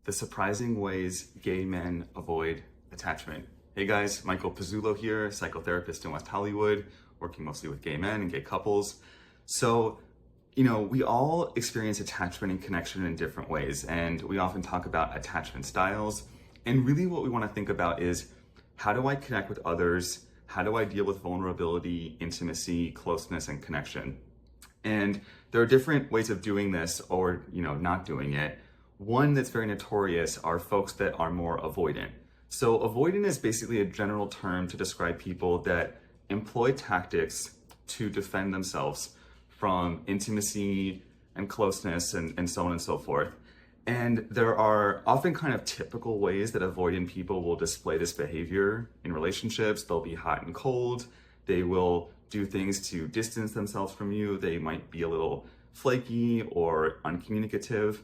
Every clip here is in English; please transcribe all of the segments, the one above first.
The surprising ways gay men avoid attachment. Hey guys, Michael Pizzulo here, psychotherapist in West Hollywood, working mostly with gay men and gay couples. So, we all experience attachment and connection in different ways, and we often talk about attachment styles. And really what we want to think about is, how do I connect with others? How do I deal with vulnerability, intimacy, closeness, and connection? And there are different ways of doing this or, not doing it. One that's very notorious are folks that are more avoidant. So avoidant is basically a general term to describe people that employ tactics to defend themselves from intimacy and closeness and so on and so forth. And there are often kind of typical ways that avoidant people will display this behavior in relationships. They'll be hot and cold. They will do things to distance themselves from you. They might be a little flaky or uncommunicative.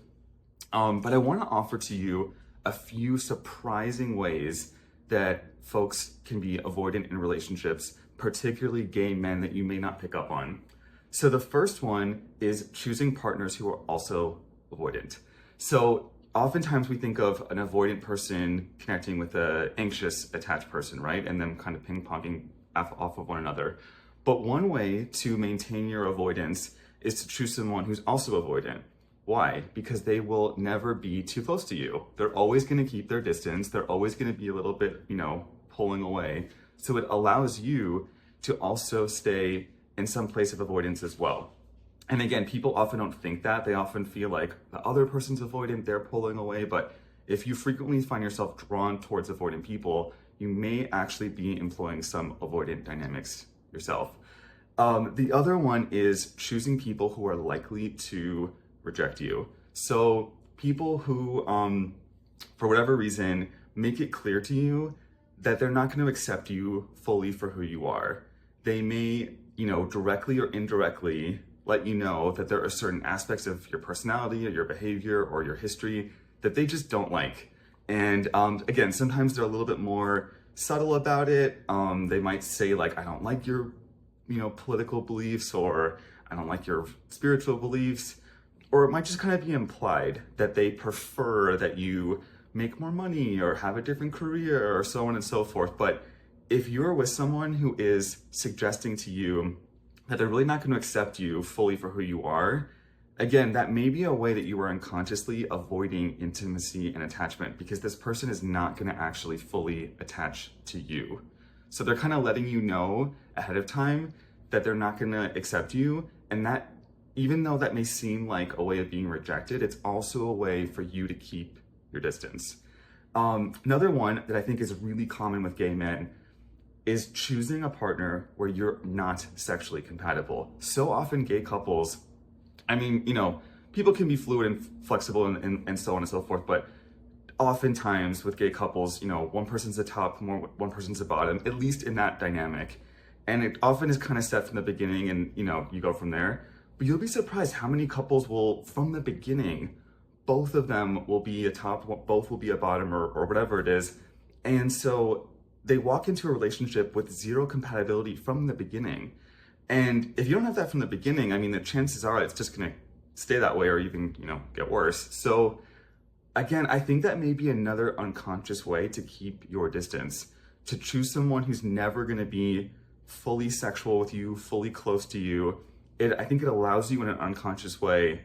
But I want to offer to you a few surprising ways that folks can be avoidant in relationships, particularly gay men, that you may not pick up on. So the first one is choosing partners who are also avoidant. So oftentimes we think of an avoidant person connecting with an anxious attached person, right? And them kind of ping-ponging off of one another. But one way to maintain your avoidance is to choose someone who's also avoidant. Why? Because they will never be too close to you. They're always going to keep their distance. They're always going to be a little bit, pulling away. So it allows you to also stay in some place of avoidance as well. And again, people often don't think that. They often feel like the other person's avoidant, they're pulling away. But if you frequently find yourself drawn towards avoidant people, you may actually be employing some avoidant dynamics yourself. The other one is choosing people who are likely to reject you. So people who, for whatever reason, make it clear to you that they're not going to accept you fully for who you are. They may, directly or indirectly let you know that there are certain aspects of your personality or your behavior or your history that they just don't like. And again, sometimes they're a little bit more subtle about it. They might say like, I don't like your, political beliefs, or I don't like your spiritual beliefs. Or it might just kind of be implied that they prefer that you make more money or have a different career or so on and so forth. But if you're with someone who is suggesting to you that they're really not going to accept you fully for who you are, again, that may be a way that you are unconsciously avoiding intimacy and attachment, because this person is not going to actually fully attach to you. So they're kind of letting you know ahead of time that they're not going to accept you, and that even though that may seem like a way of being rejected, it's also a way for you to keep your distance. Another one that I think is really common with gay men is choosing a partner where you're not sexually compatible. So often gay couples, people can be fluid and flexible and so on and so forth, but oftentimes with gay couples, one person's the top, one person's the bottom, at least in that dynamic. And it often is kind of set from the beginning and, you go from there. But you'll be surprised how many couples will, from the beginning, both of them will be a top, both will be a bottom, or whatever it is. And so they walk into a relationship with zero compatibility from the beginning. And if you don't have that from the beginning, the chances are it's just going to stay that way or even, get worse. So again, I think that may be another unconscious way to keep your distance, to choose someone who's never going to be fully sexual with you, fully close to you. I think it allows you in an unconscious way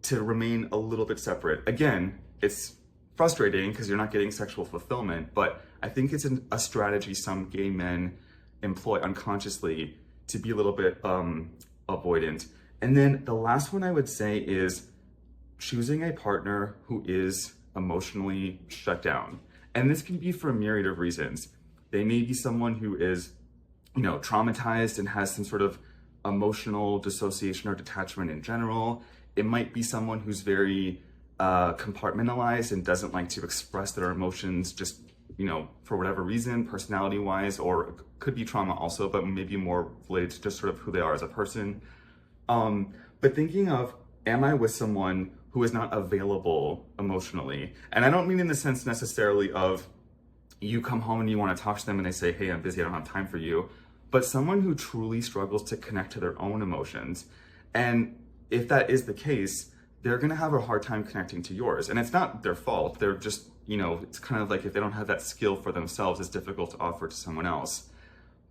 to remain a little bit separate. Again, it's frustrating because you're not getting sexual fulfillment, but I think it's a strategy some gay men employ unconsciously to be a little bit avoidant. And then the last one I would say is choosing a partner who is emotionally shut down. And this can be for a myriad of reasons. They may be someone who is, traumatized and has some sort of emotional dissociation or detachment in general. It might be someone who's very compartmentalized and doesn't like to express their emotions just, for whatever reason, personality-wise, or it could be trauma also, but maybe more related to just sort of who they are as a person. But thinking of, am I with someone who is not available emotionally? And I don't mean in the sense necessarily of you come home and you want to talk to them and they say, hey, I'm busy, I don't have time for you. But someone who truly struggles to connect to their own emotions. And if that is the case, they're going to have a hard time connecting to yours. And it's not their fault. They're just, it's kind of like if they don't have that skill for themselves, it's difficult to offer to someone else.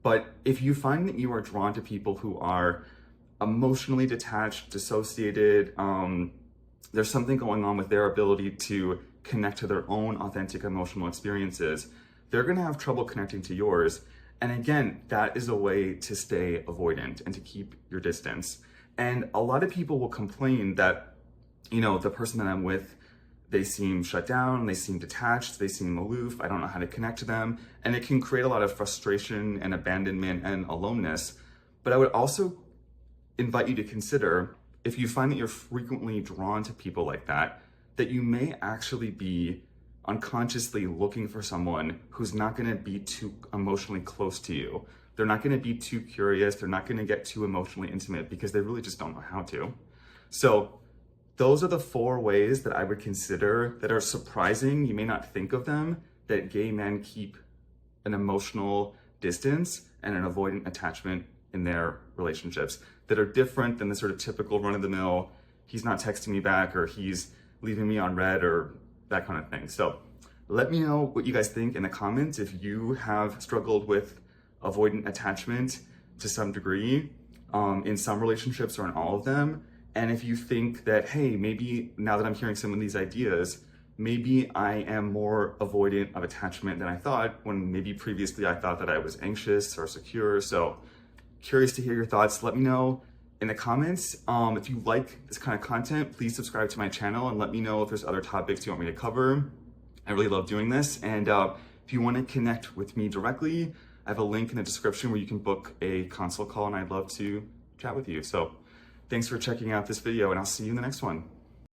But if you find that you are drawn to people who are emotionally detached, dissociated, there's something going on with their ability to connect to their own authentic emotional experiences, they're going to have trouble connecting to yours. And again, that is a way to stay avoidant and to keep your distance. And a lot of people will complain that, the person that I'm with, they seem shut down, they seem detached, they seem aloof, I don't know how to connect to them. And it can create a lot of frustration and abandonment and aloneness. But I would also invite you to consider, if you find that you're frequently drawn to people like that you may actually be unconsciously looking for someone who's not going to be too emotionally close to you. They're not going to be too curious. They're not going to get too emotionally intimate because they really just don't know how to. So those are the 4 ways that I would consider that are surprising. You may not think of them, that gay men keep an emotional distance and an avoidant attachment in their relationships that are different than the sort of typical run-of-the-mill, he's not texting me back or he's leaving me on red or that kind of thing. So let me know what you guys think in the comments if you have struggled with avoidant attachment to some degree in some relationships or in all of them. And if you think that, hey, maybe now that I'm hearing some of these ideas, maybe I am more avoidant of attachment than I thought, when maybe previously I thought that I was anxious or secure. So curious to hear your thoughts. Let me know in the comments. If you like this kind of content, please subscribe to my channel and let me know if there's other topics you want me to cover. I really love doing this. And if you want to connect with me directly, I have a link in the description where you can book a consult call, and I'd love to chat with you. So thanks for checking out this video, and I'll see you in the next one.